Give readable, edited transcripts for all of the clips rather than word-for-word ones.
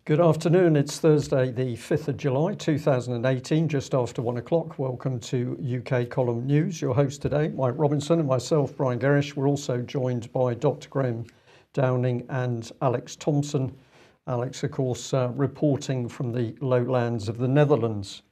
Good afternoon, it's Thursday the 5th of July 2018, just after 1 o'clock. Welcome to UK Column News. Your host today, Mike Robinson, and myself, Brian Gerrish. We're also joined by Dr. Graham Downing and Alex Thomson. Alex, of course, reporting from the lowlands of the Netherlands.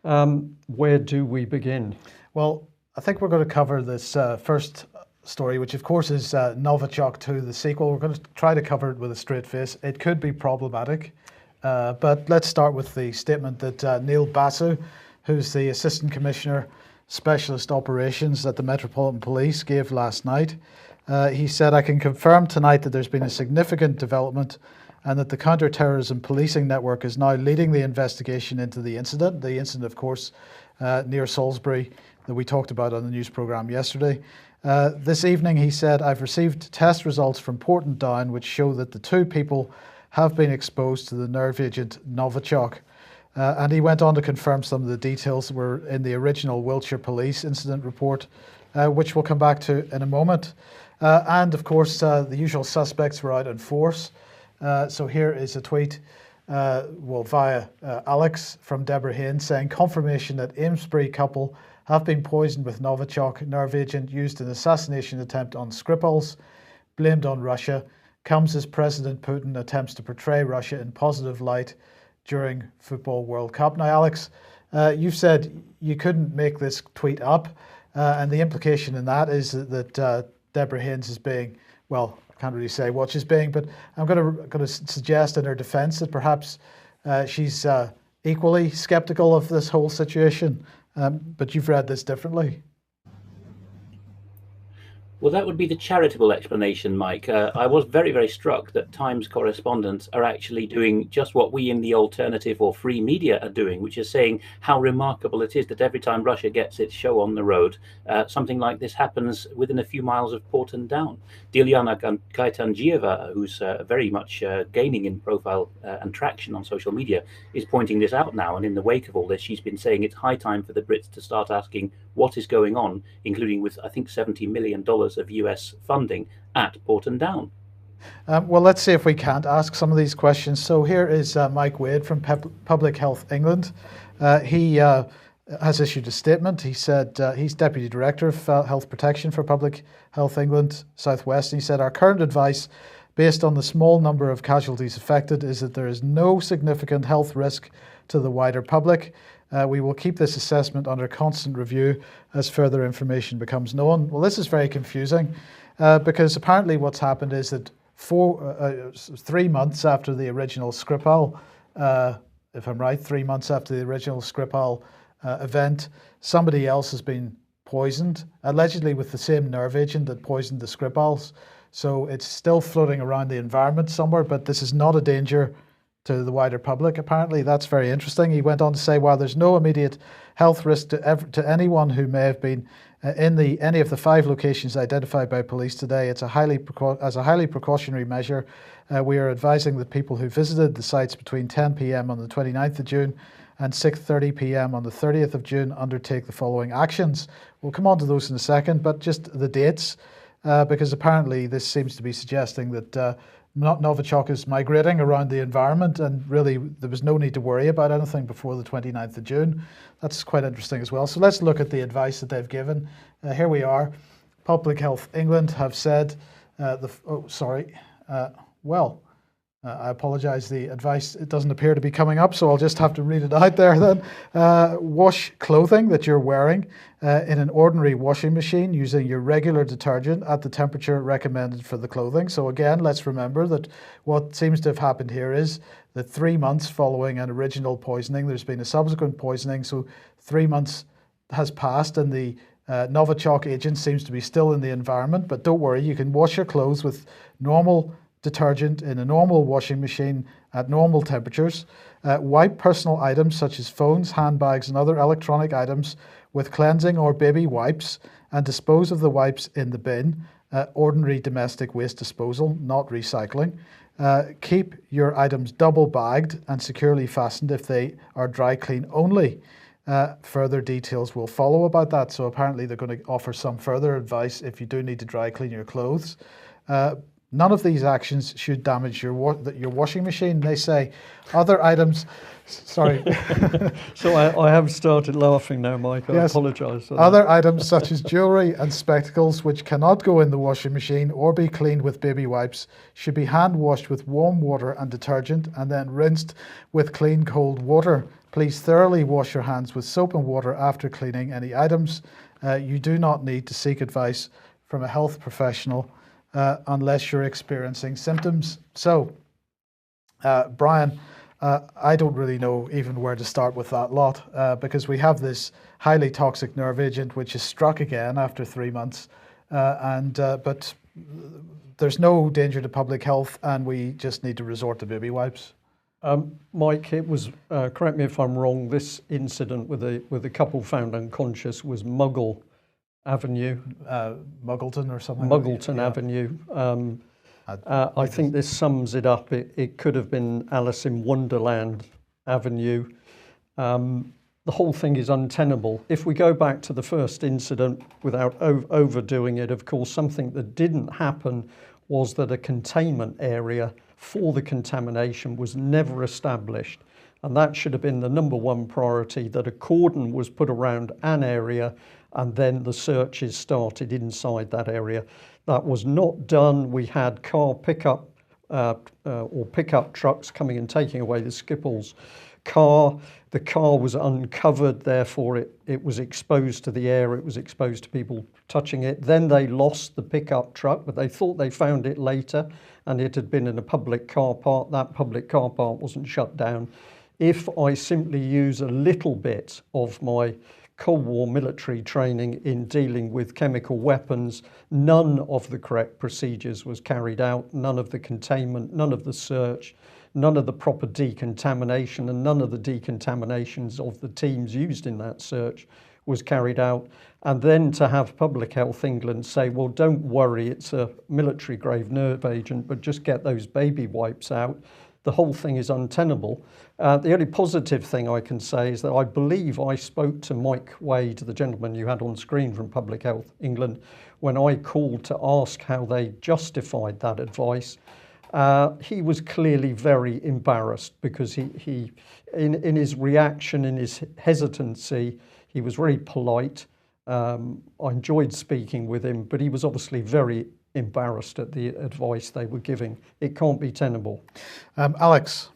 Where do we begin? Well, I think we're going to cover this first story, which of course is Novichok 2, the sequel. We're going to try to cover it with a straight face. It could be problematic, but let's start with the statement that Neil Basu, who's the Assistant Commissioner, Specialist Operations at the Metropolitan Police, gave last night. He said, "I can confirm tonight that there's been a significant development and that the counter-terrorism policing network is now leading the investigation into the incident." The incident, of course, near Salisbury that we talked about on the news programme yesterday. This evening, he said, "I've received test results from Porton Down which show that the two people have been exposed to the nerve agent Novichok." And he went on to confirm some of the details that were in the original Wiltshire Police incident report, which we'll come back to in a moment. And of course, the usual suspects were out in force. So here is a tweet, via Alex from Deborah Haynes, saying, "Confirmation that Amesbury couple have been poisoned with Novichok nerve agent used in assassination attempt on Skripals, blamed on Russia, comes as President Putin attempts to portray Russia in positive light during Football World Cup." Now, Alex, you've said you couldn't make this tweet up, and the implication in that is that Deborah Haynes is being, well, I can't really say what she's being, but I'm going to suggest in her defence that perhaps she's equally sceptical of this whole situation. But you've read this differently. Well, that would be the charitable explanation, Mike. I was very, very struck that Times correspondents are actually doing just what we in the alternative or free media are doing, which is saying how remarkable it is that every time Russia gets its show on the road, something like this happens within a few miles of Porton Down. Dilyana Kaitanjieva, who's very much gaining in profile and traction on social media, is pointing this out now. And in the wake of all this, she's been saying it's high time for the Brits to start asking what is going on, including with, I think, $70 million of US funding at Porton Down. Well, let's see if we can't ask some of these questions. So here is Mike Wade from Public Health England. He has issued a statement. He said he's Deputy Director of Health Protection for Public Health England South West. And he said, "Our current advice, based on the small number of casualties affected, is that there is no significant health risk to the wider public. We will keep this assessment under constant review as further information becomes known." Well, this is very confusing because apparently what's happened is that 3 months after the original Skripal, if I'm right, 3 months after the original Skripal event, somebody else has been poisoned, allegedly with the same nerve agent that poisoned the Skripals. So it's still floating around the environment somewhere, but this is not a danger to the wider public. Apparently, that's very interesting. He went on to say, while there's no immediate health risk to anyone who may have been in any of the 5 locations identified by police today, it's as a highly precautionary measure. We are advising that people who visited the sites between 10 p.m. on the 29th of June and 6:30 p.m. on the 30th of June undertake the following actions. We'll come on to those in a second, but just the dates, because apparently this seems to be suggesting that Novichok is migrating around the environment, and really there was no need to worry about anything before the 29th of June. That's quite interesting as well. So let's look at the advice that they've given. Here we are. Public Health England have said, I apologise, the advice, it doesn't appear to be coming up, so I'll just have to read it out there then. Wash clothing that you're wearing in an ordinary washing machine using your regular detergent at the temperature recommended for the clothing. So again, let's remember that what seems to have happened here is that 3 months following an original poisoning, there's been a subsequent poisoning, so 3 months has passed and the Novichok agent seems to be still in the environment. But don't worry, you can wash your clothes with normal detergent in a normal washing machine at normal temperatures. Wipe personal items such as phones, handbags and other electronic items with cleansing or baby wipes and dispose of the wipes in the bin. Ordinary domestic waste disposal, not recycling. Keep your items double bagged and securely fastened if they are dry clean only. Further details will follow about that. So apparently they're going to offer some further advice if you do need to dry clean your clothes. None of these actions should damage your washing machine. They say other items. Sorry. So I have started laughing now, Mike. I Yes. apologise. Other items such as jewellery and spectacles which cannot go in the washing machine or be cleaned with baby wipes should be hand washed with warm water and detergent and then rinsed with clean cold water. Please thoroughly wash your hands with soap and water after cleaning any items. You do not need to seek advice from a health professional unless you're experiencing symptoms. So, Brian, I don't really know even where to start with that lot because we have this highly toxic nerve agent which is struck again after 3 months, but there's no danger to public health, and we just need to resort to baby wipes. Mike, it was, correct me if I'm wrong, this incident with a couple found unconscious was Muggle Avenue. Muggleton or something. Muggleton Yeah. Avenue. I think this sums it up. It could have been Alice in Wonderland Avenue. The whole thing is untenable. If we go back to the first incident without overdoing it, of course, something that didn't happen was that a containment area for the contamination was never established. And that should have been the number one priority, that a cordon was put around an area and then the searches started inside that area. That was not done. We had car pickup or pickup trucks coming and taking away the Skipples car. The car was uncovered, therefore it was exposed to the air, it was exposed to people touching it. Then they lost the pickup truck, but they thought they found it later, and it had been in a public car park. That public car park wasn't shut down. If I simply use a little bit of my Cold War military training in dealing with chemical weapons, none of the correct procedures was carried out, none of the containment, none of the search, none of the proper decontamination, and none of the decontaminations of the teams used in that search was carried out. And then to have Public Health England say, well, don't worry, it's a military grade nerve agent, but just get those baby wipes out. The whole thing is untenable. The only positive thing I can say is that I believe I spoke to Mike Wade, the gentleman you had on screen from Public Health England, when I called to ask how they justified that advice. He was clearly very embarrassed because he in his reaction, in his hesitancy, he was very polite. I enjoyed speaking with him, but he was obviously very embarrassed at the advice they were giving. It can't be tenable. Alex.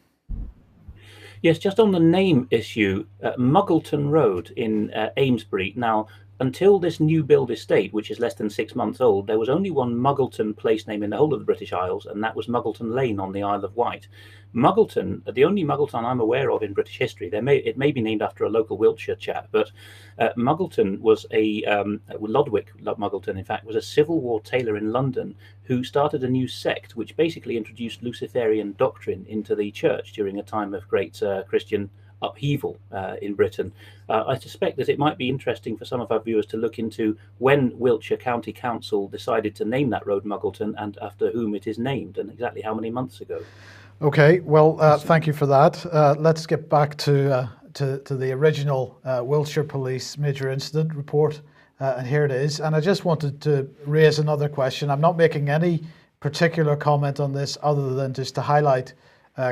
Yes, just on the name issue, Muggleton Road in Amesbury. Now, until this new build estate, which is less than 6 months old, there was only one Muggleton place name in the whole of the British Isles, and that was Muggleton Lane on the Isle of Wight. Muggleton, the only Muggleton I'm aware of in British history, it may be named after a local Wiltshire chap, but Muggleton was Lodwick Muggleton, in fact, was a Civil War tailor in London who started a new sect which basically introduced Luciferian doctrine into the church during a time of great Christian upheaval in Britain. I suspect that it might be interesting for some of our viewers to look into when Wiltshire County Council decided to name that road Muggleton and after whom it is named, and exactly how many months ago. Okay, well, thank you for that. Let's get back to the original Wiltshire Police Major Incident Report, and here it is. And I just wanted to raise another question. I'm not making any particular comment on this other than just to highlight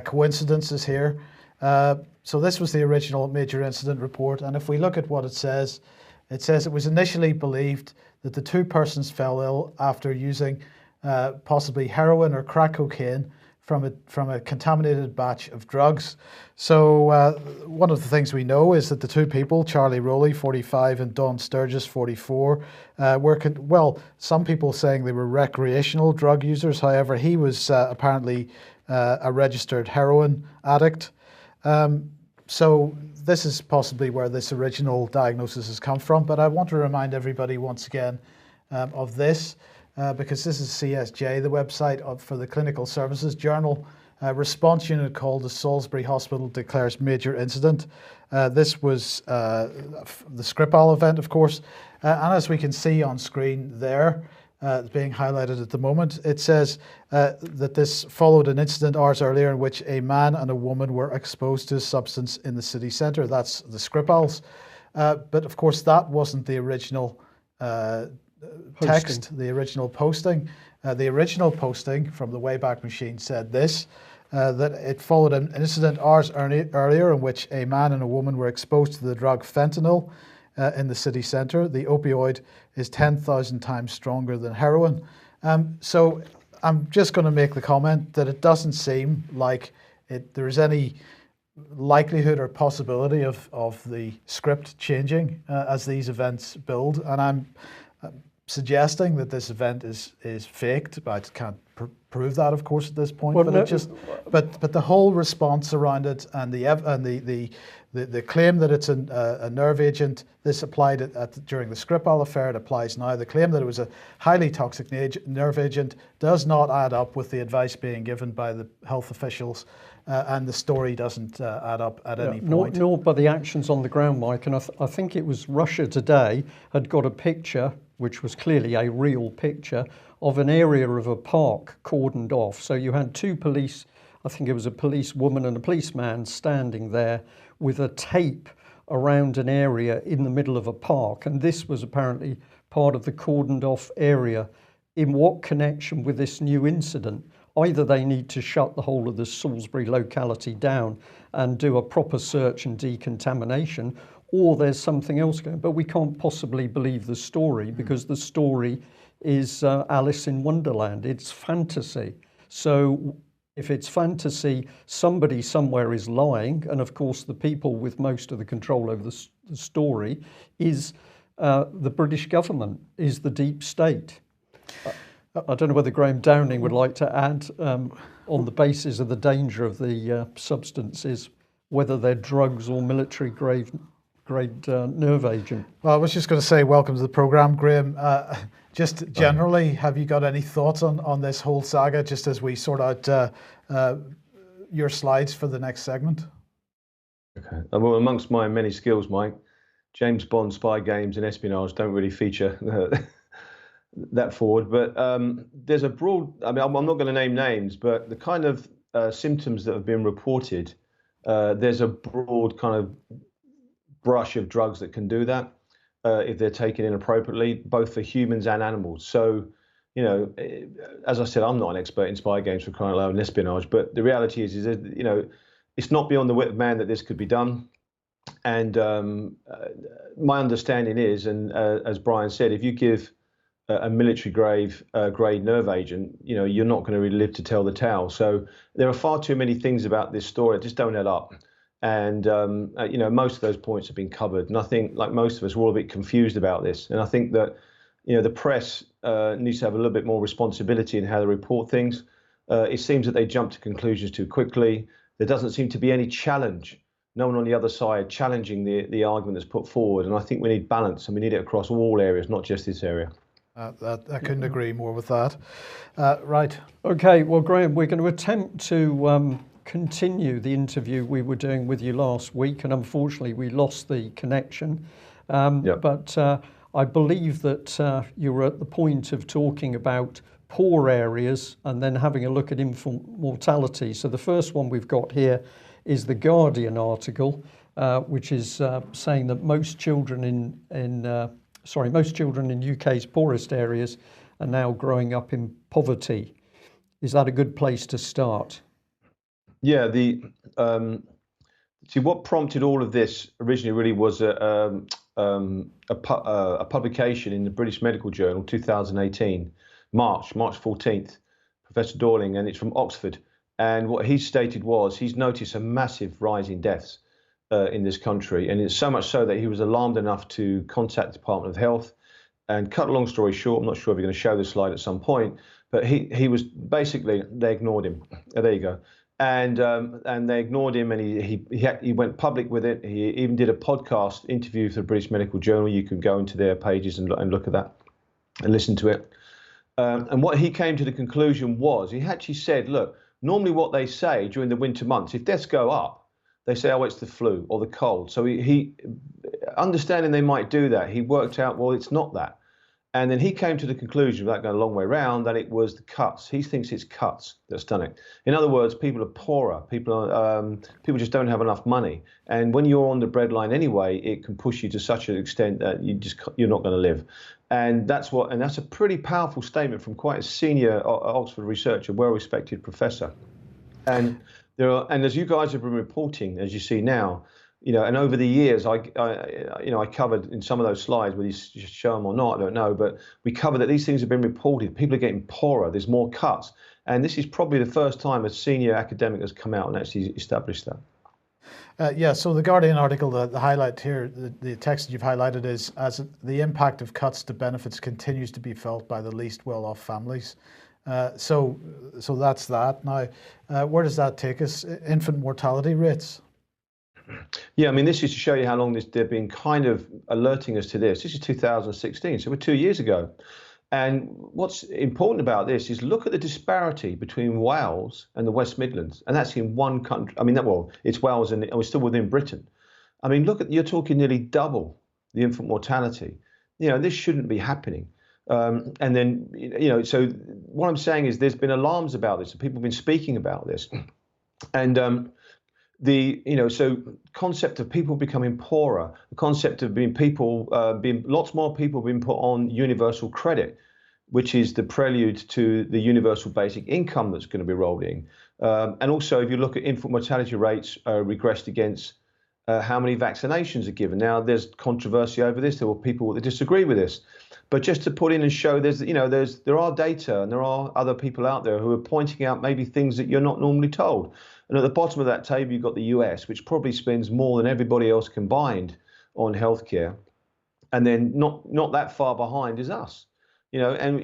coincidences here. So this was the original Major Incident Report, and if we look at what it says it was initially believed that the two persons fell ill after using possibly heroin or crack cocaine from a contaminated batch of drugs. So one of the things we know is that the two people, Charlie Rowley, 45, and Don Sturgis, 44, were, some people saying they were recreational drug users. However, he was apparently a registered heroin addict. So this is possibly where this original diagnosis has come from. But I want to remind everybody once again of this. Because this is CSJ, the website for the Clinical Services Journal. Response unit called the Salisbury Hospital declares major incident. This was the Skripal event, of course. And as we can see on screen there, being highlighted at the moment. It says that this followed an incident hours earlier in which a man and a woman were exposed to a substance in the city centre. That's the Skripals. But of course, that wasn't the original text, the original posting. The original posting from the Wayback Machine said this, that it followed an incident hours earlier in which a man and a woman were exposed to the drug fentanyl in the city centre. The opioid is 10,000 times stronger than heroin. So I'm just going to make the comment that it doesn't seem like there's any likelihood or possibility of the script changing as these events build. And I'm suggesting that this event is faked, but I can't prove that, of course, at this point. Well, but the whole response around it and the claim that it's a nerve agent, this applied during the Skripal affair, it applies now. The claim that it was a highly toxic nerve agent does not add up with the advice being given by the health officials, and the story doesn't add up at any point. Nor by the actions on the ground, Mike. And I think it was Russia Today had got a picture, which was clearly a real picture, of an area of a park cordoned off. So you had two police, I think it was a policewoman and a policeman, standing there with a tape around an area in the middle of a park. And this was apparently part of the cordoned off area. In what connection with this new incident? Either they need to shut the whole of the Salisbury locality down and do a proper search and decontamination, or there's something else going on. But we can't possibly believe the story because the story is Alice in Wonderland. It's fantasy. So if it's fantasy, somebody somewhere is lying. And of course, the people with most of the control over the story is the British government, is the deep state. I don't know whether Graham Downing would like to add on the basis of the danger of the substances, whether they're drugs or military grade nerve agent. Well, I was just going to say welcome to the programme, Graham. Just generally, have you got any thoughts on this whole saga, just as we sort out your slides for the next segment? Okay. Well, amongst my many skills, Mike, James Bond spy games and espionage don't really feature that forward. But there's a broad, I mean, I'm not going to name names, but the kind of symptoms that have been reported, there's a broad kind of brush of drugs that can do that if they're taken inappropriately, both for humans and animals. So, you know, as I said, I'm not an expert in spy games for crying out loud and espionage, but the reality is that, you know, it's not beyond the wit of man that this could be done. And my understanding is, and as Brian said, if you give a military grade nerve agent, you know, you're not going to really live to tell the tale. So there are far too many things about this story that just don't add up. And, you know, most of those points have been covered. And I think, like most of us, we're all a bit confused about this. And I think that, you know, the press needs to have a little bit more responsibility in how they report things. It seems that they jump to conclusions too quickly. There doesn't seem to be any challenge. No one on the other side challenging the argument that's put forward. And I think we need balance, and we need it across all areas, not just this area. I couldn't agree more with that. Right. Okay, well, Graham, we're going to attempt to continue the interview we were doing with you last week, and unfortunately we lost the connection. But I believe that you were at the point of talking about poor areas and then having a look at infant mortality. So the first one we've got here is the Guardian article, which is saying that most children in UK's poorest areas are now growing up in poverty. Is that a good place to start? Yeah, see, what prompted all of this originally really was a publication in the British Medical Journal, 2018, March 14th, Professor Dorling, and it's from Oxford. And what he stated was he's noticed a massive rise in deaths in this country. And it's so much so that he was alarmed enough to contact the Department of Health. And cut a long story short, I'm not sure if you're going to show this slide at some point, but he was basically, they ignored him. There you go. And they ignored him, and he went public with it. He even did a podcast interview for the British Medical Journal. You can go into their pages and look at that and listen to it. And what he came to the conclusion was, he actually said, look, normally what they say during the winter months, if deaths go up, they say, oh, it's the flu or the cold. So he understanding they might do that, he worked out, well, it's not that. And then he came to the conclusion, without going a long way around, that it was the cuts. He thinks it's cuts that's done it. In other words, people are poorer. People just don't have enough money. And when you're on the breadline anyway, it can push you to such an extent that you're not going to live. And that's a pretty powerful statement from quite a senior Oxford researcher, well-respected professor. And as you guys have been reporting, as you see now, and over the years, I covered in some of those slides, whether you show them or not, I don't know, but we covered that these things have been reported. People are getting poorer. There's more cuts. And this is probably the first time a senior academic has come out and actually established that. So the Guardian article, the highlight here, the text that you've highlighted is, as the impact of cuts to benefits continues to be felt by the least well-off families. So that's that. Now, where does that take us? Infant mortality rates. Yeah, I mean, this is to show you how long they've been kind of alerting us to this. This is 2016, so we're 2 years ago. And what's important about this is look at the disparity between Wales and the West Midlands, and that's in one country. I mean, it's Wales and we're still within Britain. I mean, you're talking nearly double the infant mortality. This shouldn't be happening. And then, so what I'm saying is there's been alarms about this, and people have been speaking about this. And so concept of people becoming poorer, the concept of lots more people being put on universal credit, which is the prelude to the universal basic income that's going to be rolled in. And also, if you look at infant mortality rates regressed against how many vaccinations are given. Now, there's controversy over this. There were people that disagree with this. But just to put in and show there are data and there are other people out there who are pointing out maybe things that you're not normally told. And at the bottom of that table, you've got the US, which probably spends more than everybody else combined on healthcare. And then not that far behind is us. I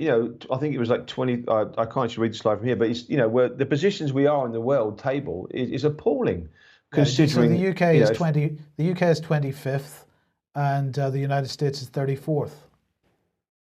think it was like 20, I can't actually read the slide from here, but it's, where the positions we are in the world table is appalling. Considering so the UK is the UK is 25th and the United States is 34th.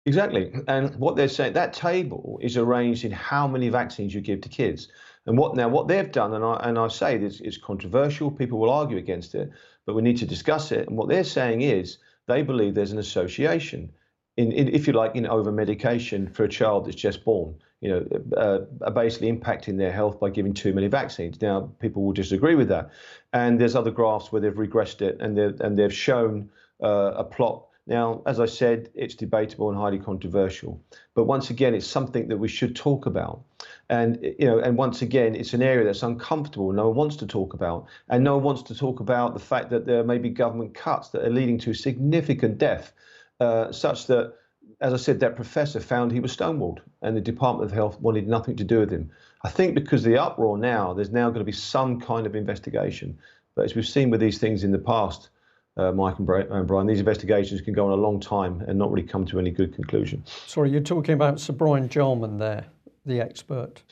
Exactly. And what they're saying, that table is arranged in how many vaccines you give to kids. And what they've done, and I say this is controversial, people will argue against it, but we need to discuss it. And what they're saying is they believe there's an association if you like, over medication for a child that's just born, basically impacting their health by giving too many vaccines. Now, people will disagree with that. And there's other graphs where they've regressed it and they've shown a plot. Now, as I said, it's debatable and highly controversial. But once again, it's something that we should talk about. And, and once again, it's an area that's uncomfortable. No one wants to talk about. And no one wants to talk about the fact that there may be government cuts that are leading to significant death, such that, as I said, that professor found he was stonewalled and the Department of Health wanted nothing to do with him. I think because of the uproar now, there's now going to be some kind of investigation. But as we've seen with these things in the past, Mike and Brian, these investigations can go on a long time and not really come to any good conclusion. Sorry, you're talking about Sir Brian Jarman there, the expert.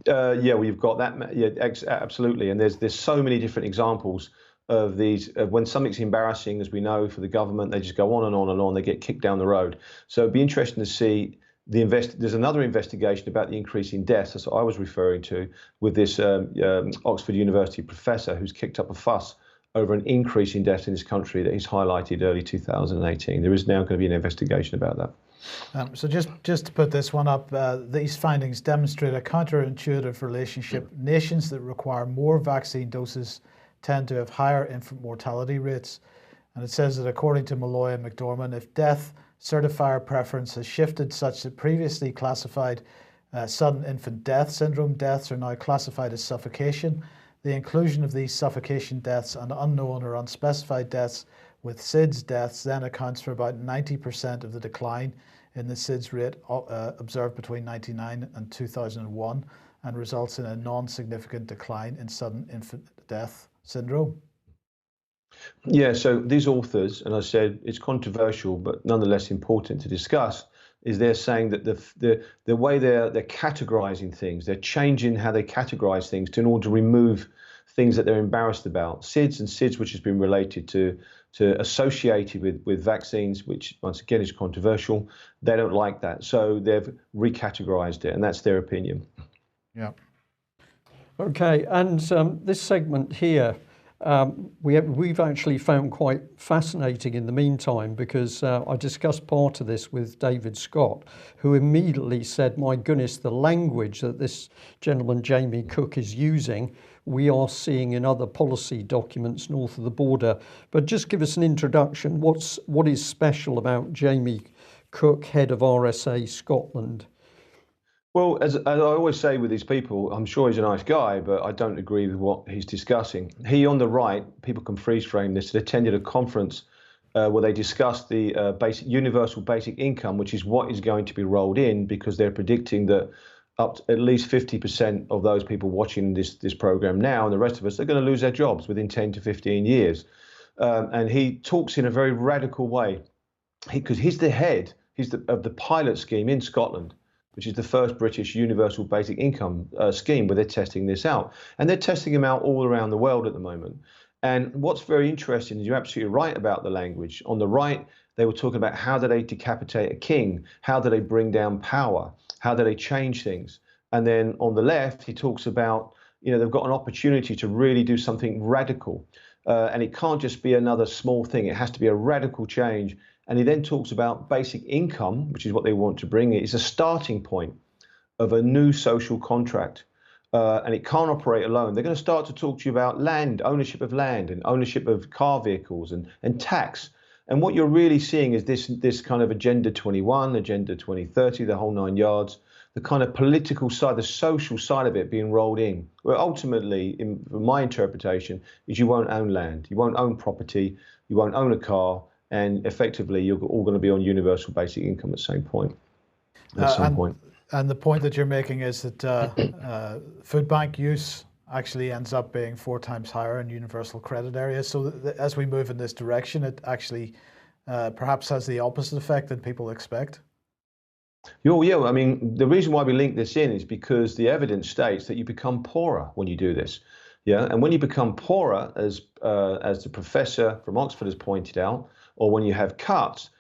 Yeah, we've got that. Yeah, absolutely. And there's so many different examples of these. When something's embarrassing, as we know, for the government, they just go on and on and on. They get kicked down the road. So it'd be interesting to see there's another investigation about the increase in deaths. That's what I was referring to with this Oxford University professor who's kicked up a fuss over an increase in deaths in this country that he's highlighted early 2018. There is now going to be an investigation about that. So just to put this one up, these findings demonstrate a counterintuitive relationship. Nations that require more vaccine doses tend to have higher infant mortality rates. And it says that according to Malloy and McDormand, if death certifier preference has shifted such that previously classified sudden infant death syndrome deaths are now classified as suffocation, the inclusion of these suffocation deaths and unknown or unspecified deaths with SIDS deaths then accounts for about 90% of the decline in the SIDS rate observed between 1999 and 2001 and results in a non-significant decline in sudden infant death syndrome. Yeah, so these authors, and I said it's controversial, but nonetheless important to discuss, is they're saying that the way they're categorizing things, they're changing how they categorize things in order to remove things that they're embarrassed about. SIDS and SIDS, which has been related to associated with vaccines, which once again is controversial, they don't like that. So they've recategorized it, and that's their opinion. Yeah. Okay, and this segment here, we've actually found quite fascinating in the meantime, because I discussed part of this with David Scott, who immediately said, my goodness, the language that this gentleman Jamie Cook is using, we are seeing in other policy documents north of the border. But just give us an introduction. What is special about Jamie Cook, head of RSA Scotland? Well, as I always say with these people, I'm sure he's a nice guy, but I don't agree with what he's discussing. He, on the right, people can freeze frame this, attended a conference where they discussed the universal basic income, which is what is going to be rolled in, because they're predicting that up to at least 50% of those people watching this program now, and the rest of us, are going to lose their jobs within 10 to 15 years. And he talks in a very radical way, because he's the head of the pilot scheme in Scotland, which is the first British universal basic income scheme where they're testing this out. And they're testing them out all around the world at the moment. And what's very interesting is you're absolutely right about the language. On the right, they were talking about how do they decapitate a king? How do they bring down power? How do they change things? And then on the left, he talks about, they've got an opportunity to really do something radical. And it can't just be another small thing. It has to be a radical change. And he then talks about basic income, which is what they want to bring. It's a starting point of a new social contract. And it can't operate alone. They're going to start to talk to you about land, ownership of land, and ownership of car vehicles, and tax. And what you're really seeing is this kind of Agenda 21, Agenda 2030, the whole 9 yards, the kind of political side, the social side of it being rolled in. Where ultimately, in my interpretation, is you won't own land, you won't own property, you won't own a car, and effectively you're all going to be on universal basic income at the same point. And the point that you're making is that food bank use actually ends up being 4 times higher in universal credit areas. So as we move in this direction, it actually perhaps has the opposite effect than people expect. Yeah, I mean, the reason why we link this in is because the evidence states that you become poorer when you do this. Yeah, and when you become poorer, as the professor from Oxford has pointed out, or when you have cuts,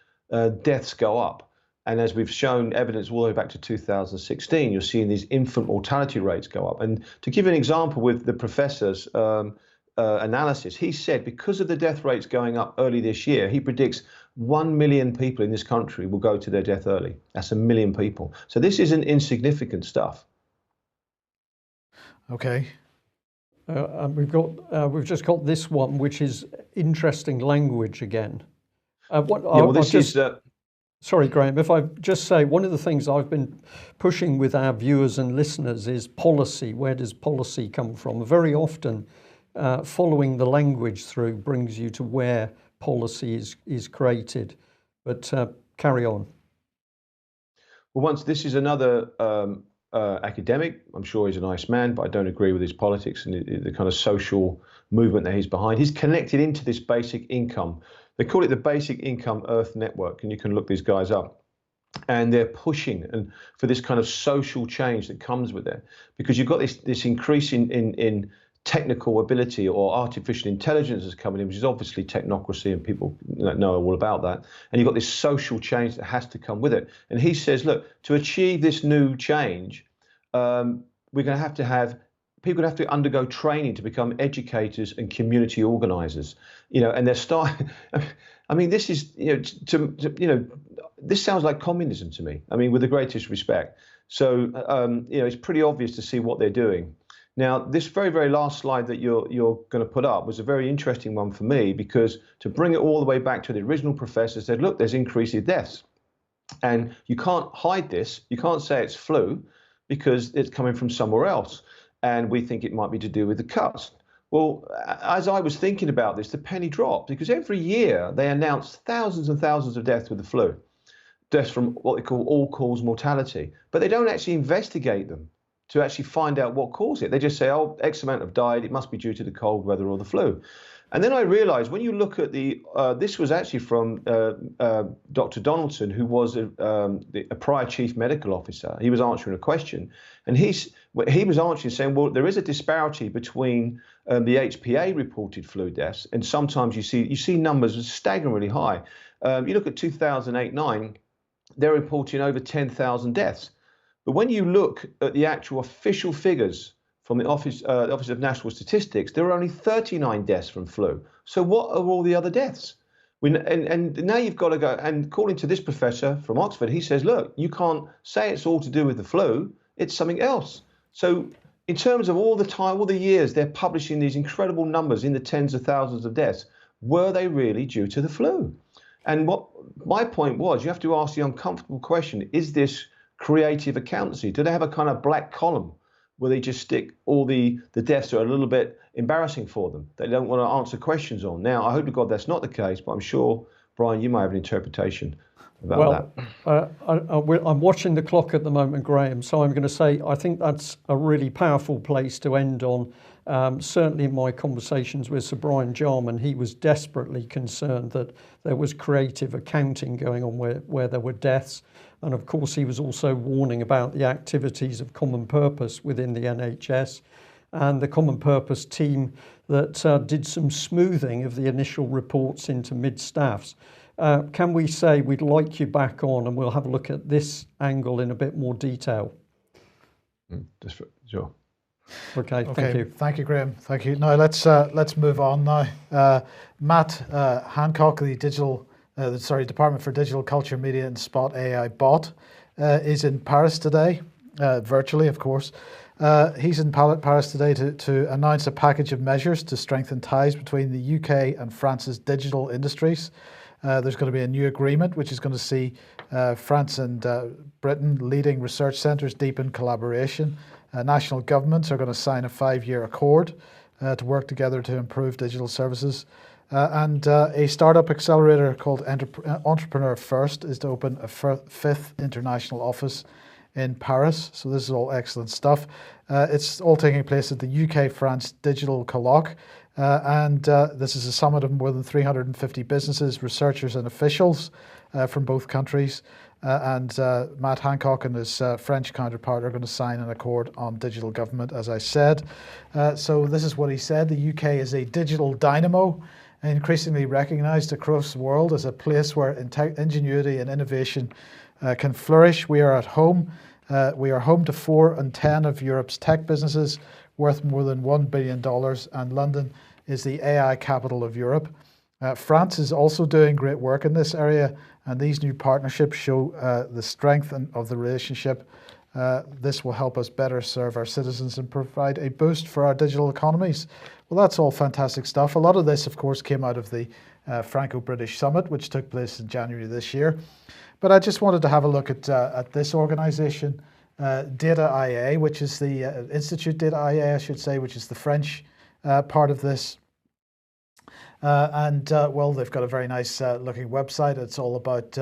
deaths go up. And as we've shown evidence all the way back to 2016, you're seeing these infant mortality rates go up. And to give an example with the professor's analysis, he said because of the death rates going up early this year, he predicts 1 million people in this country will go to their death early. That's 1 million people. So this isn't insignificant stuff. Okay. And we've just got this one, which is interesting language again. Sorry, Graham, if I just say, one of the things I've been pushing with our viewers and listeners is policy. Where does policy come from? Very often, following the language through brings you to where policy is created. But carry on. Well, this is another academic. I'm sure he's a nice man, but I don't agree with his politics and the kind of social movement that he's behind. He's connected into this basic income. They call it the Basic Income Earth Network, and you can look these guys up. And they're pushing for this kind of social change that comes with it, because you've got this increase in technical ability, or artificial intelligence is coming in, which is obviously technocracy, and people know all about that. And you've got this social change that has to come with it. And he says, look, to achieve this new change, we're going to have people have to undergo training to become educators and community organizers, and they're starting. I mean, this is, this sounds like communism to me. I mean, with the greatest respect. So, it's pretty obvious to see what they're doing. Now, this very, very last slide that you're going to put up was a very interesting one for me, because to bring it all the way back to the original professor said, look, there's increased deaths. And you can't hide this. You can't say it's flu because it's coming from somewhere else. And we think it might be to do with the cuts. Well, as I was thinking about this, the penny dropped, because every year they announce thousands and thousands of deaths with the flu, deaths from what they call all-cause mortality. But they don't actually investigate them to actually find out what caused it. They just say, oh, X amount have died. It must be due to the cold weather or the flu. And then I realized when you look at this was actually from Dr. Donaldson, who was a prior chief medical officer. He was answering a question, and he was answering saying, well, there is a disparity between the HPA reported flu deaths, and sometimes you see numbers staggeringly high. You look at 2008-9, they're reporting over 10,000 deaths. But when you look at the actual official figures from the Office of National Statistics, there were only 39 deaths from flu. So what are all the other deaths? And now you've got to go, and according to this professor from Oxford, he says, look, you can't say it's all to do with the flu, it's something else. So in terms of all the time, all the years they're publishing these incredible numbers in the tens of thousands of deaths, were they really due to the flu? And what my point was, you have to ask the uncomfortable question, is this creative accountancy? Do they have a kind of black column where they just stick all the deaths that are a little bit embarrassing for them, they don't want to answer questions on? Now, I hope to God that's not the case, but I'm sure, Brian, you might have an interpretation about that. I'm watching the clock at the moment, Graham, so I'm going to say I think that's a really powerful place to end on. Certainly in my conversations with Sir Brian Jarman, he was desperately concerned that there was creative accounting going on where there were deaths. And of course, he was also warning about the activities of common purpose within the NHS and the common purpose team that did some smoothing of the initial reports into mid-staffs. Can we say we'd like you back on and we'll have a look at this angle in a bit more detail? Sure. Okay, thank you. Thank you, Graham. Thank you. Now let's move on now. Matt Hancock, the Department for Digital Culture, Media and Spot AI bot, is in Paris today, virtually, of course. He's in Paris today to announce a package of measures to strengthen ties between the UK and France's digital industries. There's going to be a new agreement which is going to see France and Britain leading research centres deepen collaboration. National governments are going to sign a 5-year accord to work together to improve digital services. And a startup accelerator called Entrepreneur First is to open a 5th international office in Paris. So this is all excellent stuff. It's all taking place at the UK-France Digital Colloque. And this is a summit of more than 350 businesses, researchers and officials from both countries. And Matt Hancock and his French counterpart are going to sign an accord on digital government, as I said. So this is what he said. The UK is a digital dynamo, increasingly recognised across the world as a place where ingenuity and innovation can flourish. We are at home. We are home to 4 in 10 of Europe's tech businesses, worth more than $1 billion, and London is the AI capital of Europe. France is also doing great work in this area, and these new partnerships show the strength of the relationship. This will help us better serve our citizens and provide a boost for our digital economies. Well, that's all fantastic stuff. A lot of this, of course, came out of the Franco-British Summit, which took place in January this year. But I just wanted to have a look at this organisation, Data IA, which is the Institute Data IA, I should say, which is the French part of this. Well, they've got a very nice looking website. It's all about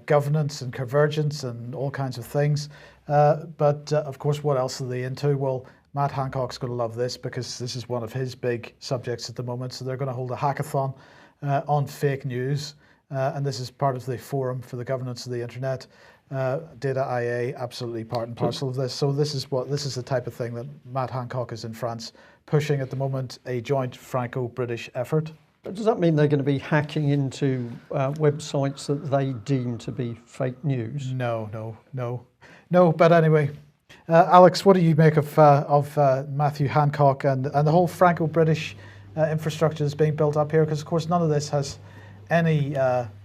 governance and convergence and all kinds of things. But of course, what else are they into? Well, Matt Hancock's going to love this because this is one of his big subjects at the moment. So they're going to hold a hackathon on fake news. And this is part of the Forum for the Governance of the Internet. Data IA, absolutely part and parcel of this. So this is the type of thing that Matt Hancock is in France pushing at the moment, a joint Franco-British effort. Does that mean they're going to be hacking into websites that they deem to be fake news? No. But anyway, Alex, what do you make of Matthew Hancock and the whole Franco-British infrastructure that's being built up here? Because of course none of this has any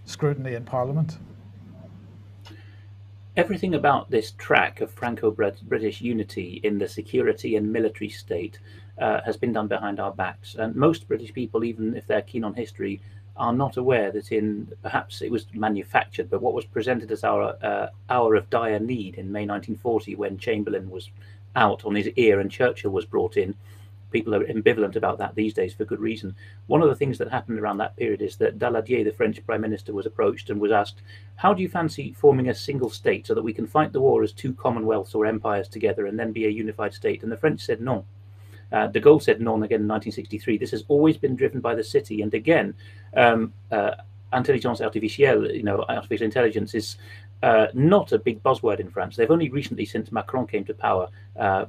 scrutiny in Parliament. Everything about this track of Franco-British unity in the security and military state has been done behind our backs. And most British people, even if they're keen on history, are not aware that perhaps it was manufactured, but what was presented as our hour of dire need in May 1940, when Chamberlain was out on his ear and Churchill was brought in. People are ambivalent about that these days for good reason. One of the things that happened around that period is that Daladier, the French Prime Minister, was approached and was asked, how do you fancy forming a single state so that we can fight the war as 2 commonwealths or empires together and then be a unified state? And the French said no. De Gaulle said no again in 1963. This has always been driven by the city. And again, intelligence artificielle, artificial intelligence is not a big buzzword in France. They've only recently, since Macron came to power,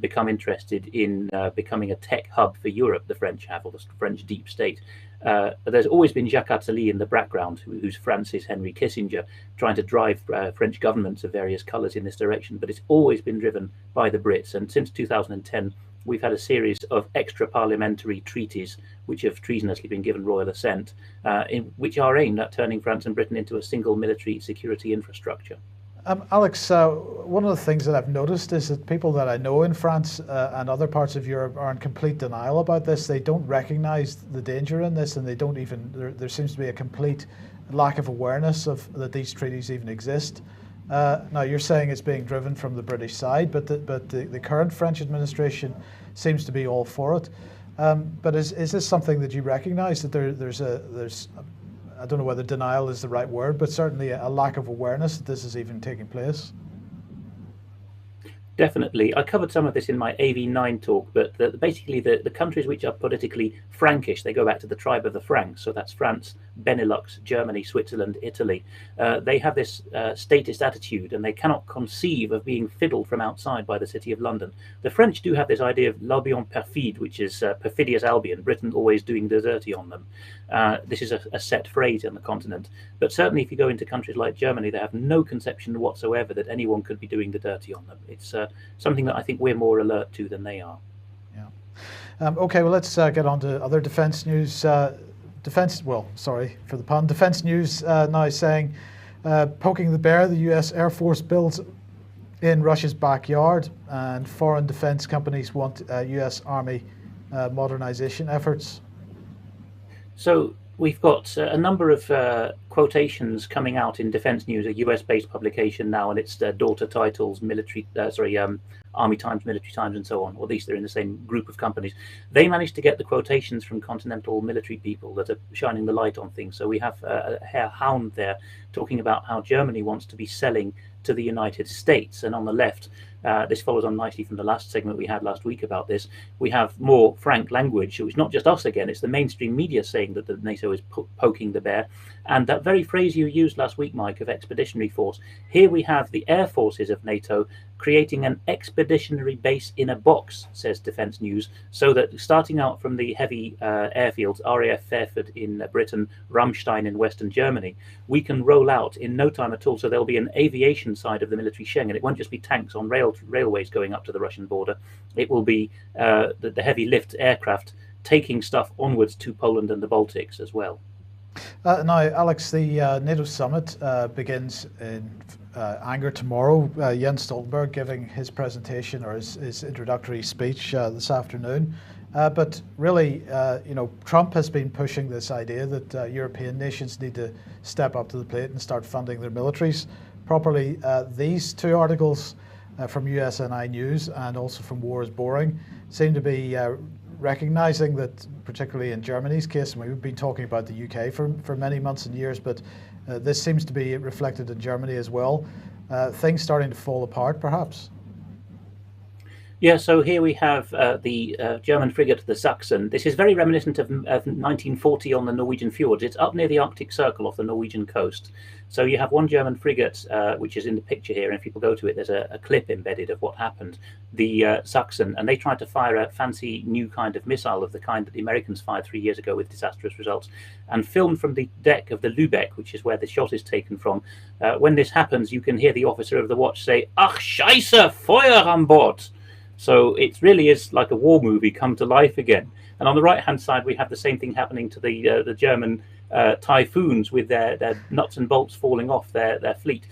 become interested in becoming a tech hub for Europe, the French have, or the French deep state. There's always been Jacques Attali in the background, who's France's Henry Kissinger, trying to drive French governments of various colours in this direction, but it's always been driven by the Brits. And since 2010, we've had a series of extra-parliamentary treaties which have treasonously been given royal assent, which are aimed at turning France and Britain into a single military security infrastructure. Alex, one of the things that I've noticed is that people that I know in France and other parts of Europe are in complete denial about this. They don't recognize the danger in this, and they don't even, there seems to be a complete lack of awareness of that these treaties even exist. Now, you're saying it's being driven from the British side, but the current French administration seems to be all for it. But is this something that you recognize, that there's I don't know whether denial is the right word, but certainly a lack of awareness that this is even taking place? Definitely. I covered some of this in my AV9 talk, but basically the countries which are politically Frankish, they go back to the tribe of the Franks. So that's France, Benelux, Germany, Switzerland, Italy. They have this statist attitude, and they cannot conceive of being fiddled from outside by the city of London. The French do have this idea of l'Albion perfide, which is perfidious Albion, Britain always doing the dirty on them. This is a set phrase on the continent. But certainly if you go into countries like Germany, they have no conception whatsoever that anyone could be doing the dirty on them. It's something that I think we're more alert to than they are. Yeah. Okay, well, let's get on to other defence news. Sorry for the pun. Defence news now saying, poking the bear, the US Air Force builds in Russia's backyard, and foreign defence companies want US Army modernisation efforts. So we've got a number of quotations coming out in Defence News, a US-based publication now, and its daughter titles, Army Times, Military Times, and so on, or at least they're in the same group of companies. They managed to get the quotations from continental military people that are shining the light on things. So we have a Herr Hound there talking about how Germany wants to be selling to the United States. And on the left, this follows on nicely from the last segment we had last week about this. We have more frank language. So it's not just us again, it's the mainstream media saying that the NATO is poking the bear. And that very phrase you used last week, Mike, of expeditionary force, here we have the air forces of NATO creating an expeditionary base in a box, says Defence News, so that starting out from the heavy airfields, RAF Fairford in Britain, Ramstein in Western Germany, we can roll out in no time at all. So there'll be an aviation side of the military Schengen. It won't just be tanks on railways going up to the Russian border. It will be the heavy lift aircraft taking stuff onwards to Poland and the Baltics as well. Now, Alex, the NATO summit begins in anger tomorrow. Jens Stoltenberg giving his presentation or his introductory speech this afternoon. But really, Trump has been pushing this idea that European nations need to step up to the plate and start funding their militaries properly. These two articles from USNI News and also from War is Boring seem to be recognizing that, particularly in Germany's case, and we've been talking about the UK for many months and years, but this seems to be reflected in Germany as well. Things starting to fall apart, perhaps. Yeah, so here we have the German frigate, the Sachsen. This is very reminiscent of 1940 on the Norwegian fjords. It's up near the Arctic Circle off the Norwegian coast. So you have one German frigate, which is in the picture here, and if people go to it, there's a clip embedded of what happened. The Sachsen, and they tried to fire a fancy new kind of missile of the kind that the Americans fired 3 years ago with disastrous results, and filmed from the deck of the Lübeck, which is where the shot is taken from. When this happens, you can hear the officer of the watch say, "Ach Scheiße, Feuer an Bord!" So it really is like a war movie come to life again. And on the right-hand side, we have the same thing happening to the German Typhoons with their nuts and bolts falling off their fleet.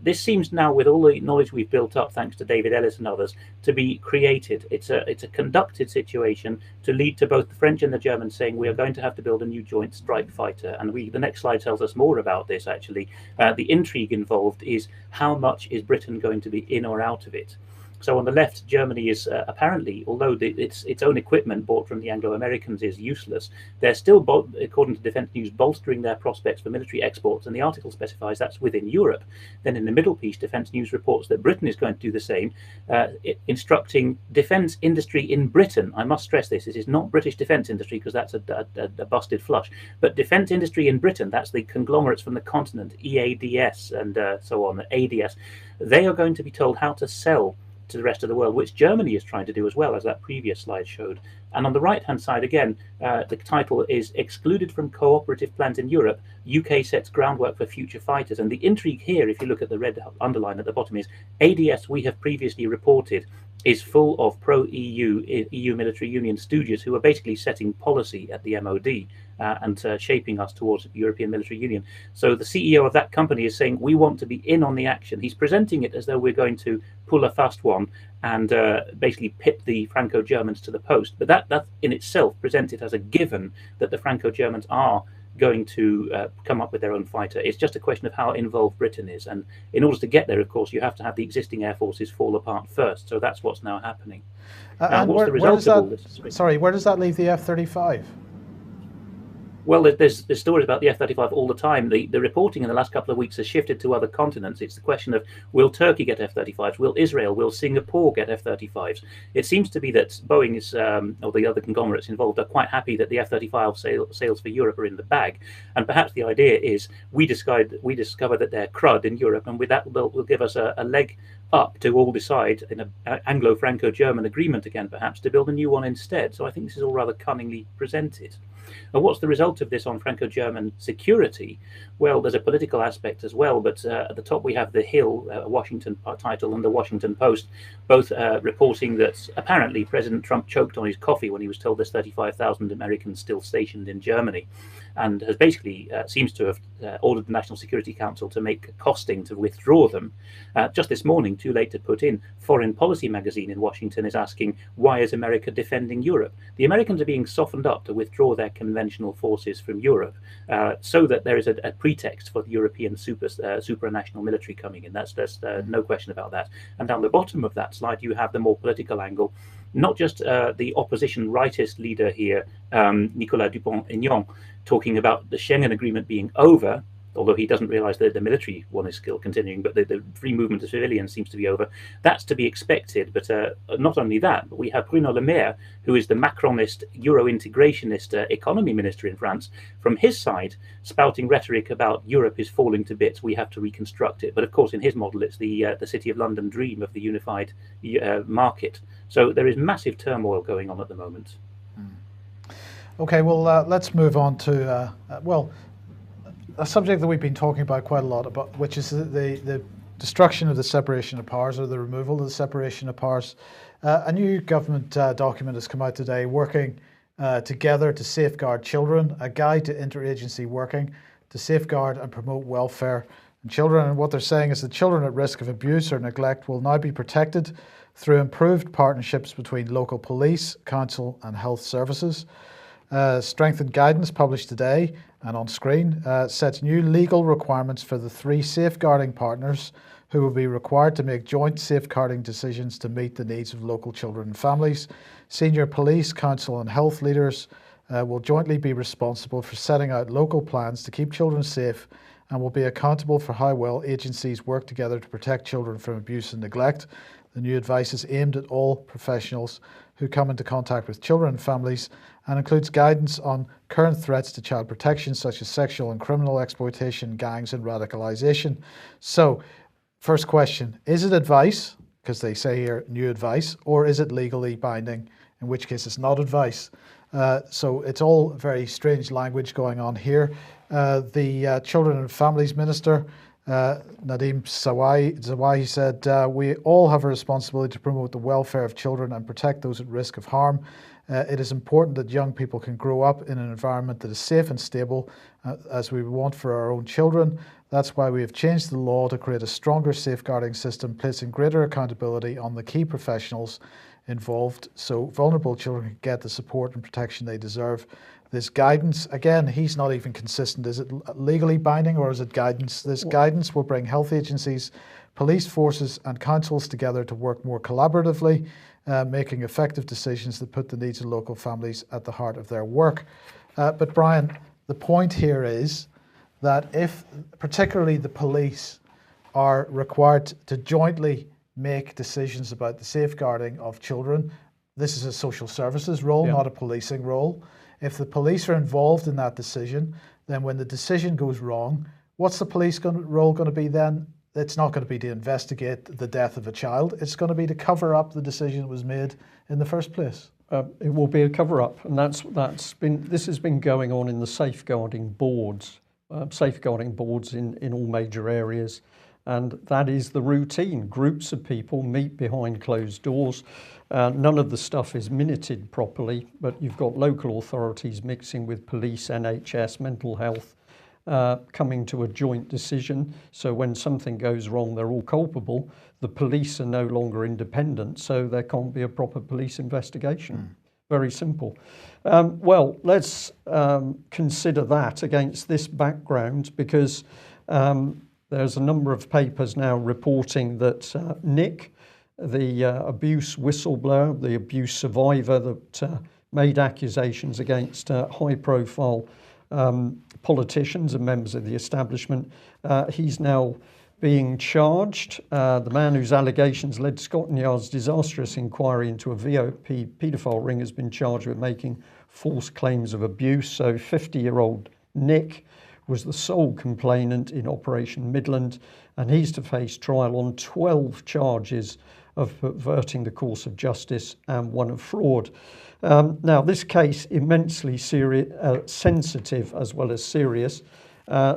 This seems now, with all the knowledge we've built up, thanks to David Ellis and others, to be created. It's a conducted situation to lead to both the French and the Germans saying we are going to have to build a new joint strike fighter. And the next slide tells us more about this, actually. The intrigue involved is how much is Britain going to be in or out of it. So on the left, Germany is apparently, although its own equipment bought from the Anglo-Americans is useless, they're still, according to Defence News, bolstering their prospects for military exports, and the article specifies that's within Europe. Then in the middle piece, Defence News reports that Britain is going to do the same, instructing defence industry in Britain. I must stress this is not British defence industry, because that's a busted flush, but defence industry in Britain, that's the conglomerates from the continent, EADS and so on, ADS, they are going to be told how to sell to the rest of the world, which Germany is trying to do as well, as that previous slide showed. And on the right-hand side, again, the title is Excluded from Cooperative Plans in Europe, UK Sets Groundwork for Future Fighters. And the intrigue here, if you look at the red underline at the bottom, is ADS, we have previously reported, is full of pro-EU, EU military union stooges who are basically setting policy at the MOD and shaping us towards European military union. So the CEO of that company is saying, we want to be in on the action. He's presenting it as though we're going to pull a fast one and basically pit the Franco-Germans to the post. But that in itself presents it as a given that the Franco-Germans are going to come up with their own fighter. It's just a question of how involved Britain is. And in order to get there, of course, you have to have the existing air forces fall apart first. So that's what's now happening. Now, and what's the result of all this? Sorry, where does that leave the F-35? Well, there's stories about the F-35 all the time. The reporting in the last couple of weeks has shifted to other continents. It's the question of, will Turkey get F-35s? Will Israel, will Singapore get F-35s? It seems to be that Boeing is, or the other conglomerates involved, are quite happy that the F-35 sales for Europe are in the bag. And perhaps the idea is we discover that they're crud in Europe, and with that will give us a leg up to all decide in an Anglo-Franco-German agreement again, perhaps, to build a new one instead. So I think this is all rather cunningly presented. And what's the result of this on Franco-German security? Well, there's a political aspect as well, but at the top we have The Hill, a Washington title, and the Washington Post, both reporting that apparently President Trump choked on his coffee when he was told there's 35,000 Americans still stationed in Germany, and has basically seems to have ordered the National Security Council to make costing to withdraw them. Just this morning, too late to put in, Foreign Policy magazine in Washington is asking, why is America defending Europe? The Americans are being softened up to withdraw their conventional forces from Europe so that there is a pretext for the European supranational military coming in. There's no question about that. And down the bottom of that slide, you have the more political angle, not just the opposition rightist leader here, Nicolas Dupont-Aignan, talking about the Schengen agreement being over, although he doesn't realize that the military one is still continuing, but the free movement of civilians seems to be over. That's to be expected. But not only that, but we have Bruno Le Maire, who is the Macronist, Euro-integrationist economy minister in France, from his side, spouting rhetoric about Europe is falling to bits, we have to reconstruct it. But of course, in his model, it's the City of London dream of the unified market. So there is massive turmoil going on at the moment. Okay, well, let's move on to, a subject that we've been talking about quite a lot about, which is the destruction of the separation of powers, or the removal of the separation of powers. A new government document has come out today, working together to safeguard children, a guide to interagency working to safeguard and promote welfare in children. And what they're saying is that children at risk of abuse or neglect will now be protected through improved partnerships between local police, council and health services. Strengthened guidance published today and on screen sets new legal requirements for the 3 safeguarding partners who will be required to make joint safeguarding decisions to meet the needs of local children and families. Senior police, council and health leaders will jointly be responsible for setting out local plans to keep children safe and will be accountable for how well agencies work together to protect children from abuse and neglect. The new advice is aimed at all professionals who come into contact with children and families and includes guidance on current threats to child protection, such as sexual and criminal exploitation, gangs and radicalization. So, first question, is it advice, because they say here new advice, or is it legally binding, in which case it's not advice? So it's all very strange language going on here. The Children and Families Minister, Nadim Zawahi said, we all have a responsibility to promote the welfare of children and protect those at risk of harm. It is important that young people can grow up in an environment that is safe and stable, as we want for our own children. That's why we have changed the law to create a stronger safeguarding system, placing greater accountability on the key professionals involved so vulnerable children can get the support and protection they deserve. This guidance, again, he's not even consistent. Is it legally binding or is it guidance? This guidance will bring health agencies, police forces and councils together to work more collaboratively, making effective decisions that put the needs of local families at the heart of their work. But Brian, the point here is that if particularly the police are required to jointly make decisions about the safeguarding of children, this is a social services role, not a policing role. If the police are involved in that decision, then when the decision goes wrong, what's the police role going to be then? It's not going to be to investigate the death of a child. It's going to be to cover up the decision that was made in the first place. It will be a cover-up, and this has been going on in the safeguarding boards in all major areas. And that is the routine. Groups of people meet behind closed doors. None of the stuff is minuted properly, but you've got local authorities mixing with police, NHS, mental health, coming to a joint decision. So when something goes wrong, they're all culpable. The police are no longer independent, so there can't be a proper police investigation. Very simple. Well, let's consider that against this background, because there's a number of papers now reporting that Nick, the abuse whistleblower, the abuse survivor that made accusations against high-profile politicians and members of the establishment, he's now being charged. The man whose allegations led Scotland Yard's disastrous inquiry into a VIP paedophile ring has been charged with making false claims of abuse. So 50-year-old Nick was the sole complainant in Operation Midland, and he's to face trial on 12 charges of perverting the course of justice and one of fraud. Now, this case immensely sensitive as well as serious,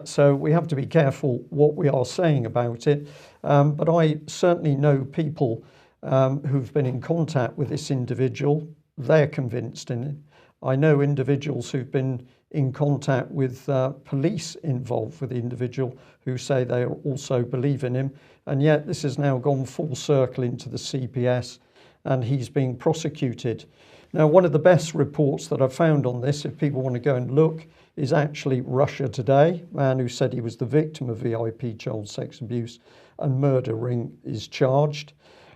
so we have to be careful what we are saying about it. But I certainly know people who've been in contact with this individual. They're convinced in it. I know individuals who've been in contact with police involved with the individual who say they also believe in him, and yet this has now gone full circle into the CPS and he's being prosecuted. Now, one of the best reports that I've found on this, if people want to go and look, is actually Russia Today. A man who said he was the victim of VIP child sex abuse and murder ring is charged.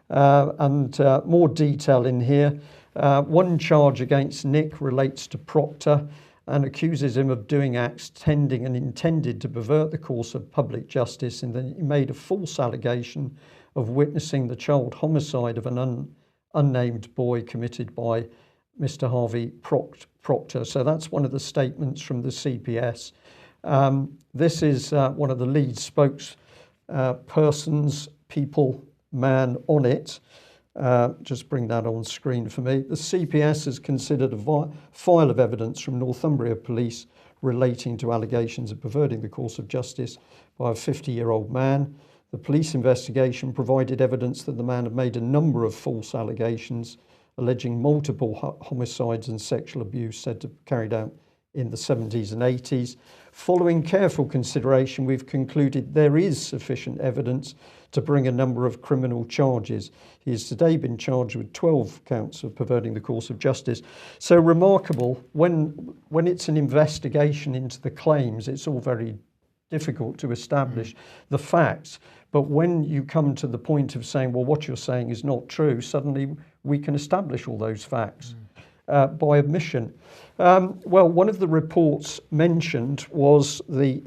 And more detail in here. One charge against Nick relates to Proctor and accuses him of doing acts tending and intended to pervert the course of public justice, and then he made a false allegation of witnessing the child homicide of an unnamed boy committed by Mr. Harvey Proctor. So that's one of the statements from the CPS. This is one of the lead spokespersons, man on it. Just bring that on screen for me. The CPS has considered a file of evidence from Northumbria Police relating to allegations of perverting the course of justice by a 50-year-old man. The police investigation provided evidence that the man had made a number of false allegations alleging multiple homicides and sexual abuse said to be carried out in the 70s and 80s. Following careful consideration, we've concluded there is sufficient evidence to bring a number of criminal charges. He has today been charged with 12 counts of perverting the course of justice. So remarkable, when it's an investigation into the claims, it's all very difficult to establish the facts. But when you come to the point of saying, well, what you're saying is not true, suddenly we can establish all those facts by admission. Well, one of the reports mentioned was the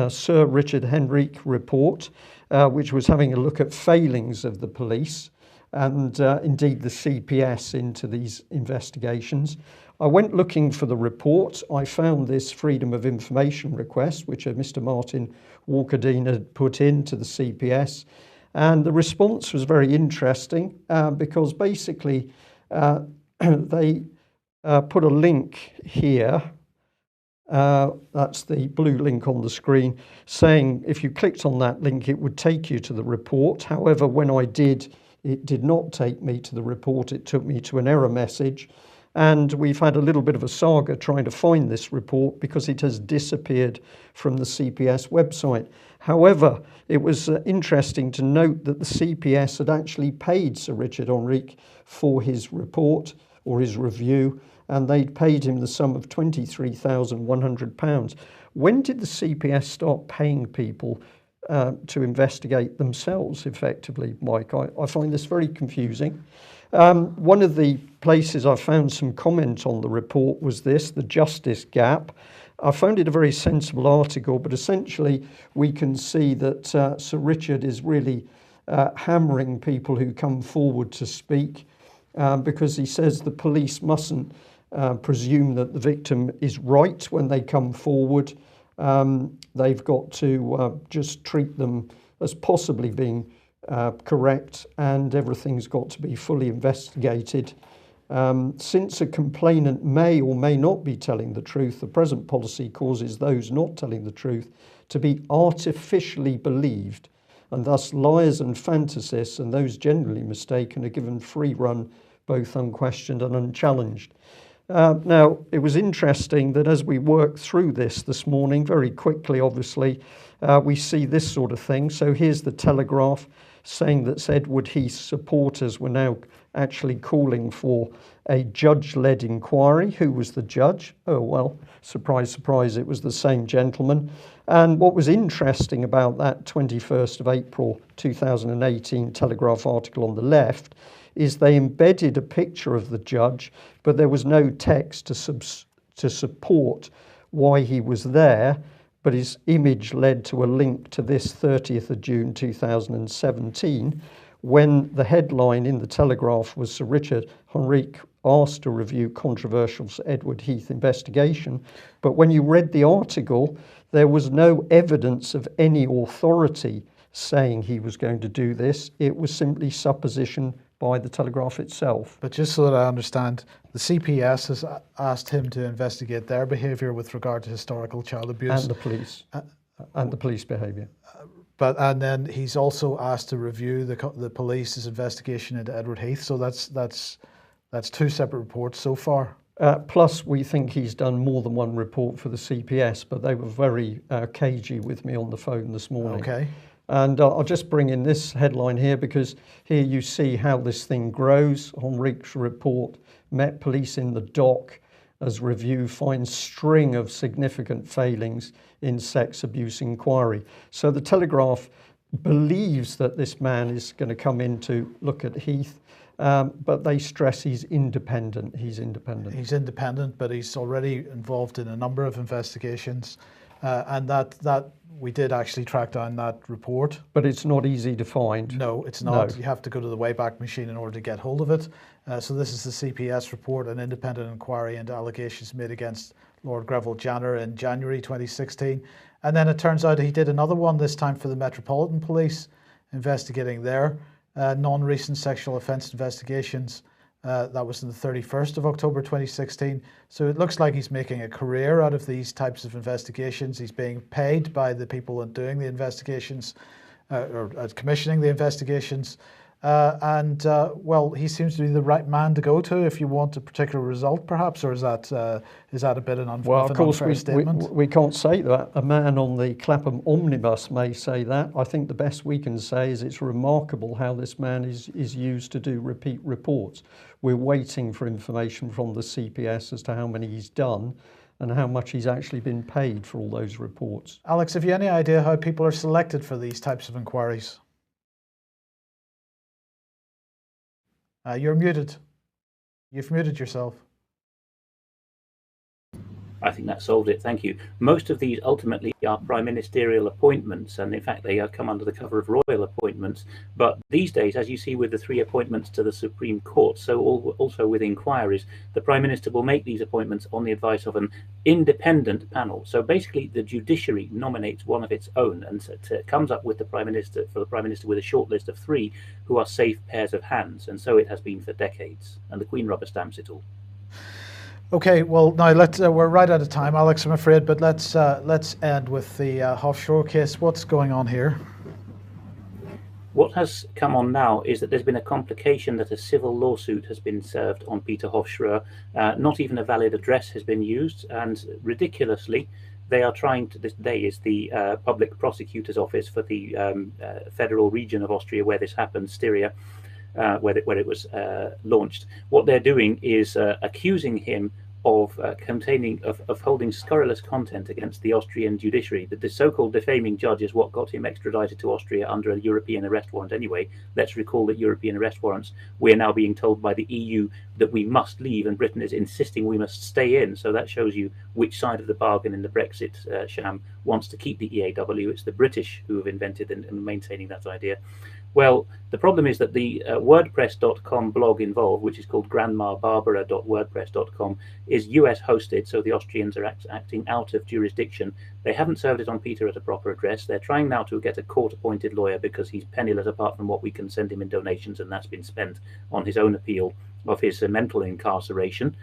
Sir Richard Henrique report, which was having a look at failings of the police and indeed the CPS into these investigations. I went looking for the report. I found this Freedom of Information request, which Mr. Martin Walker-Dean had put into the CPS. And the response was very interesting because basically they put a link here. That's the blue link on the screen, saying if you clicked on that link, it would take you to the report. However, when I did, it did not take me to the report. It took me to an error message. And we've had a little bit of a saga trying to find this report because it has disappeared from the CPS website. However, it was interesting to note that the CPS had actually paid Sir Richard Henrique for his report or his review, and they'd paid him the sum of £23,100. When did the CPS start paying people to investigate themselves effectively, Mike? I find this very confusing. One of the places I found some comment on the report was this, the justice gap. I found it a very sensible article, but essentially we can see that Sir Richard is really hammering people who come forward to speak because he says the police mustn't presume that the victim is right when they come forward. They've got to just treat them as possibly being correct, and everything's got to be fully investigated Since a complainant may or may not be telling the truth, the present policy causes those not telling the truth to be artificially believed, and thus liars and fantasists and those generally mistaken are given free run, both unquestioned and unchallenged. Now, it was interesting that as we worked through this morning, very quickly, obviously, we see this sort of thing. So here's the Telegraph saying that Edward Heath's supporters were now actually calling for a judge-led inquiry. Who was the judge? Oh, well, surprise, surprise, it was the same gentleman. And what was interesting about that 21st of April 2018 Telegraph article on the left is they embedded a picture of the judge, but there was no text to support why he was there, but his image led to a link to this 30th of June 2017, when the headline in the Telegraph was Sir Richard Henrique asked to review controversial Edward Heath investigation. But when you read the article, there was no evidence of any authority saying he was going to do this. It was simply supposition by the Telegraph itself. But just so that I understand, the CPS has asked him to investigate their behaviour with regard to historical child abuse. And the police. And the police behaviour. And then he's also asked to review the police's investigation into Edward Heath. So that's two separate reports so far. Plus, we think he's done more than one report for the CPS, but they were very cagey with me on the phone this morning. Okay. And I'll just bring in this headline here, because here you see how this thing grows. Henrique's report, Met Police in the dock as review finds string of significant failings in sex abuse inquiry. So the Telegraph believes that this man is going to come in to look at Heath, but they stress he's independent. He's independent. He's independent, but he's already involved in a number of investigations, and that we did actually track down that report. But it's not easy to find. No, it's not. No. You have to go to the Wayback Machine in order to get hold of it. So this is the CPS report, an independent inquiry into allegations made against Lord Greville Janner in January 2016. And then it turns out he did another one, this time for the Metropolitan Police, investigating their non-recent sexual offence investigations. That was on the 31st of October 2016. So it looks like he's making a career out of these types of investigations. He's being paid by the people doing the investigations, or commissioning the investigations. Well, he seems to be the right man to go to if you want a particular result, perhaps, or is that a bit of an unfair statement? We can't say that. A man on the Clapham omnibus may say that. I think the best we can say is it's remarkable how this man is used to do repeat reports. We're waiting for information from the CPS as to how many he's done and how much he's actually been paid for all those reports. Alex, have you any idea how people are selected for these types of inquiries? You're muted. You've muted yourself. I think that solved it. Thank you. Most of these ultimately are prime ministerial appointments, and in fact they come under the cover of royal appointments. But these days, as you see with the 3 appointments to the Supreme Court, so also with inquiries, the Prime Minister will make these appointments on the advice of an independent panel. So basically the judiciary nominates one of its own, and it comes up with the Prime Minister, with a short list of 3 who are safe pairs of hands. And so it has been for decades, and the Queen rubber stamps it all. Okay, well, now we're right out of time, Alex, I'm afraid, but let's end with the Hofstra case. What's going on here? What has come on now is that there's been a complication that a civil lawsuit has been served on Peter Hofstra. Not even a valid address has been used, and ridiculously, they are trying to this day is the public prosecutor's office for the federal region of Austria where this happened, Styria, where it was launched. What they're doing is accusing him of holding scurrilous content against the Austrian judiciary. The so-called defaming judge is what got him extradited to Austria under a European arrest warrant anyway. Let's recall that European arrest warrants, we're now being told by the EU that we must leave, and Britain is insisting we must stay in. So that shows you which side of the bargain in the Brexit sham wants to keep the EAW. It's the British who have invented and maintaining that idea. Well, the problem is that the WordPress.com blog involved, which is called grandmabarbara.wordpress.com, is US hosted, so the Austrians are acting out of jurisdiction. They haven't served it on Peter at a proper address. They're trying now to get a court-appointed lawyer because he's penniless apart from what we can send him in donations, and that's been spent on his own appeal his mental incarceration.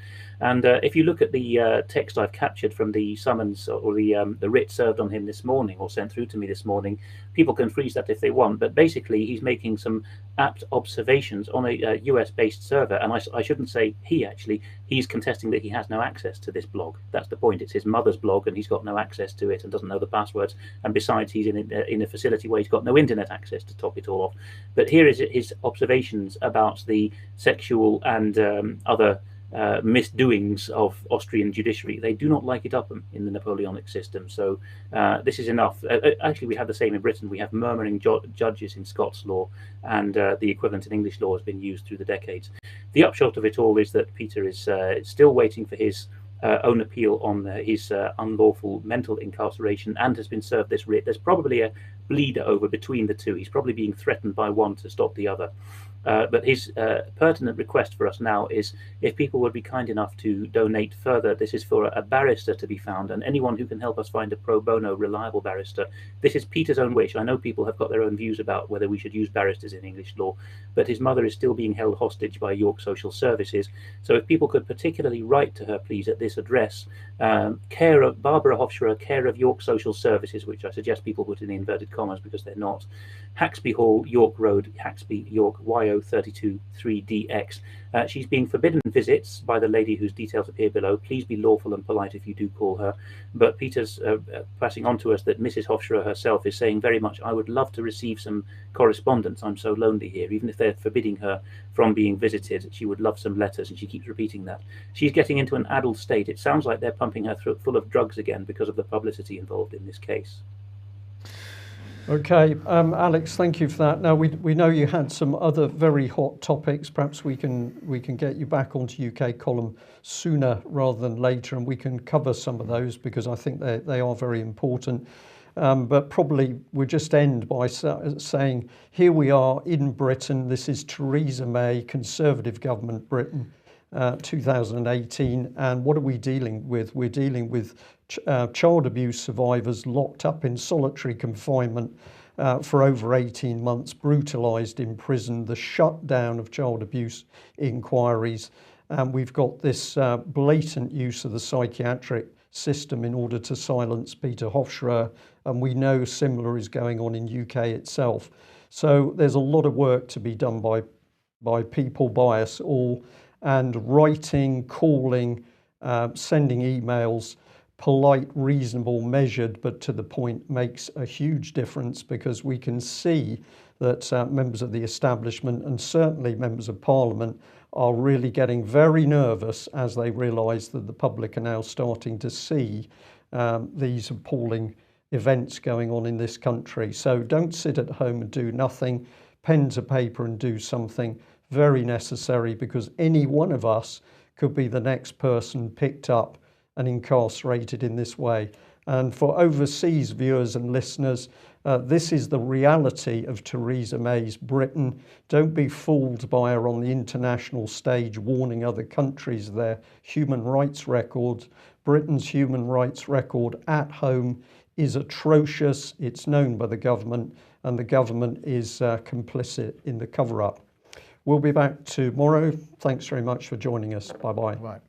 And if you look at the text I've captured from the summons or the writ served on him this morning or sent through to me this morning, people can freeze that if they want. But basically, he's making some apt observations on a US-based server. And I shouldn't say he, actually. He's contesting that he has no access to this blog. That's the point. It's his mother's blog, and he's got no access to it and doesn't know the passwords. And besides, he's in a facility where he's got no internet access to top it all off. But here is his observations about the sexual and other misdoings of Austrian judiciary. They do not like it up in the Napoleonic system. So this is enough. Actually, we have the same in Britain. We have murmuring judges in Scots law, and the equivalent in English law has been used through the decades. The upshot of it all is that Peter is still waiting for his own appeal on his unlawful mental incarceration and has been served this writ. There's probably a bleed over between the two. He's probably being threatened by one to stop the other. But his pertinent request for us now is if people would be kind enough to donate further. This is for a barrister to be found, and anyone who can help us find a pro bono reliable barrister. This is Peter's own wish. I know people have got their own views about whether we should use barristers in English law, but his mother is still being held hostage by York Social Services. So if people could particularly write to her, please, at this address, care of Barbara Hofstra, care of York Social Services, which I suggest people put in inverted commas because they're not, Haxby Hall, York Road, Haxby, York, YO 32 3DX. She's being forbidden visits by the lady whose details appear below. Please be lawful and polite if you do call her. But Peter's passing on to us that Mrs. Hofstra herself is saying very much, I would love to receive some correspondence. I'm so lonely here. Even if they're forbidding her from being visited, she would love some letters, and she keeps repeating that. She's getting into an addled state. It sounds like they're pumping her full of drugs again because of the publicity involved in this case. Okay, Alex, thank you for that. Now we know you had some other very hot topics. Perhaps we can get you back onto UK Column sooner rather than later, and we can cover some of those because I think they are very important. But probably we'll just end by saying here we are in Britain. This is Theresa May, Conservative government Britain, 2018, and what are we dealing with? We're dealing with child abuse survivors locked up in solitary confinement for over 18 months, brutalised in prison, the shutdown of child abuse inquiries, and we've got this blatant use of the psychiatric system in order to silence Peter Hofstra, and we know similar is going on in UK itself. So there's a lot of work to be done by people, by us all, and writing, calling, sending emails, polite, reasonable, measured, but to the point makes a huge difference because we can see that members of the establishment and certainly members of Parliament are really getting very nervous as they realise that the public are now starting to see these appalling events going on in this country. So don't sit at home and do nothing. Pen to paper and do something. Very necessary because any one of us could be the next person picked up and incarcerated in this way. And for overseas viewers and listeners, this is the reality of Theresa May's Britain. Don't be fooled by her on the international stage warning other countries of their human rights records. Britain's human rights record at home is atrocious. It's known by the government, and the government is complicit in the cover-up. We'll be back tomorrow. Thanks very much for joining us. Bye-bye. Right.